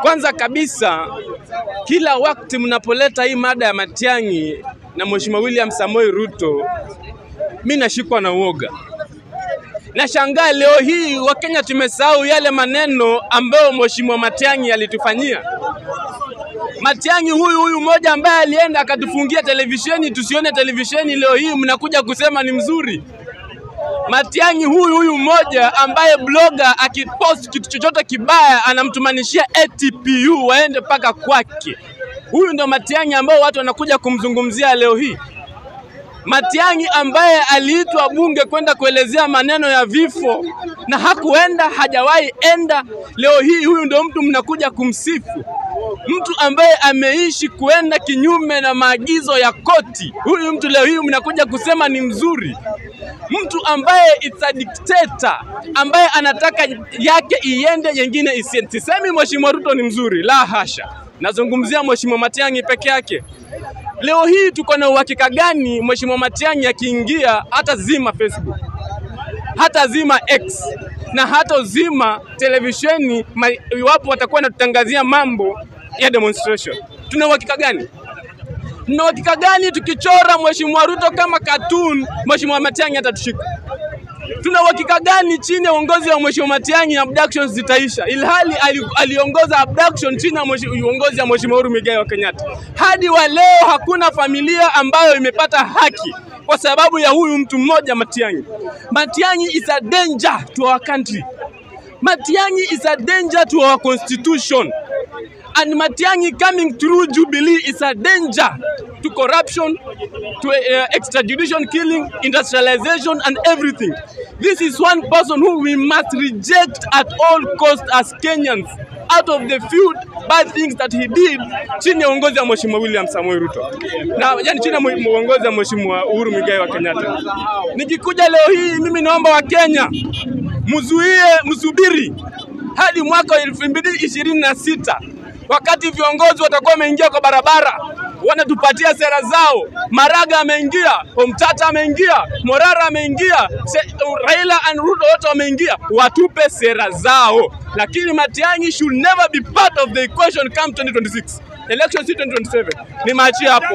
Kwanza kabisa, kila wakati mnapoleta hii mada ya Matiang'i na Mheshimiwa William Samoei Ruto, mimi nashikwa na uoga. Nashangaa leo hii Wakenya tumesahau yale maneno ambayo Mheshimiwa Matiang'i alitufanyia. Matiang'i huyu mmoja ambaye alienda akatufungia televisheni tusione televisheni, leo hii mnakuja kusema ni mzuri. Matiang'i huyu mmoja ambaye blogger akipost kitu chochote kibaya anamtumanishia ATPU waende paka kwake. Huyu ndo Matiang'i ambao watu wanakuja kumzungumzia leo hii. Matiang'i ambaye aliitwa bunge kwenda kuelezea maneno ya vifo na hakuenda, hajawahi enda, leo hii huyu ndo mtu mnakuja kumsifu. Mtu ambaye ameishi kuenda kinyume na maagizo ya koti, huyu mtu leo hii mnakuja kusema ni mzuri. Mtu ambaye it's a dictator, ambaye anataka yake iende yengine isiende. Sisemi Mheshimiwa Ruto ni mzuri, la hasha. Nazungumzia Mheshimiwa Matiang'i peke yake. Leo hii tuko na uhakika gani Mheshimiwa Matiang'i akiingia hata zima Facebook, hata zima X, na hata zima televisheni iwapo watakuwa wanatutangazia mambo ya demonstration? Tuna uhakika gani? Tuna uhakika gani tukichora Mheshimiwa Ruto kama cartoon Mheshimiwa Matiang'i atatushika? Tuna uhakika gani chini ya uongozi wa Mheshimiwa Matiang'i abductions zitaisha? Ilhali aliongoza abduction chini ya uongozi wa Mheshimiwa Uhuru Muigai Kenyatta. Hadi wa leo hakuna familia ambayo imepata haki kwa sababu ya huyu mtu mmoja Matiang'i. Matiang'i is a danger to our country. Matiang'i is a danger to our constitution. And Matiang'i coming through Jubilee is a danger to corruption, to extrajudicial killing, industrialization and everything. This is one person who we must reject at all costs as Kenyans out of the few bad things that he did chini ya uongozi wa Mheshimiwa William Samoei Ruto. Na yani chini ya uongozi wa Mheshimiwa Uhuru Muigai Kenyatta. Nikikuja leo hii mimi naomba wa Kenya msubiri hadi mwaka 2026 wakati viongozi watakuwa wameingia kwa barabara wanatupatia sera zao. Maraga ameingia, Omtata ameingia, Morara ameingia, Raila and Ruto wote wameingia, watupe sera zao. Lakini Matiang'i should never be part of the equation come 2026. Election 2027. Ni machi hapo.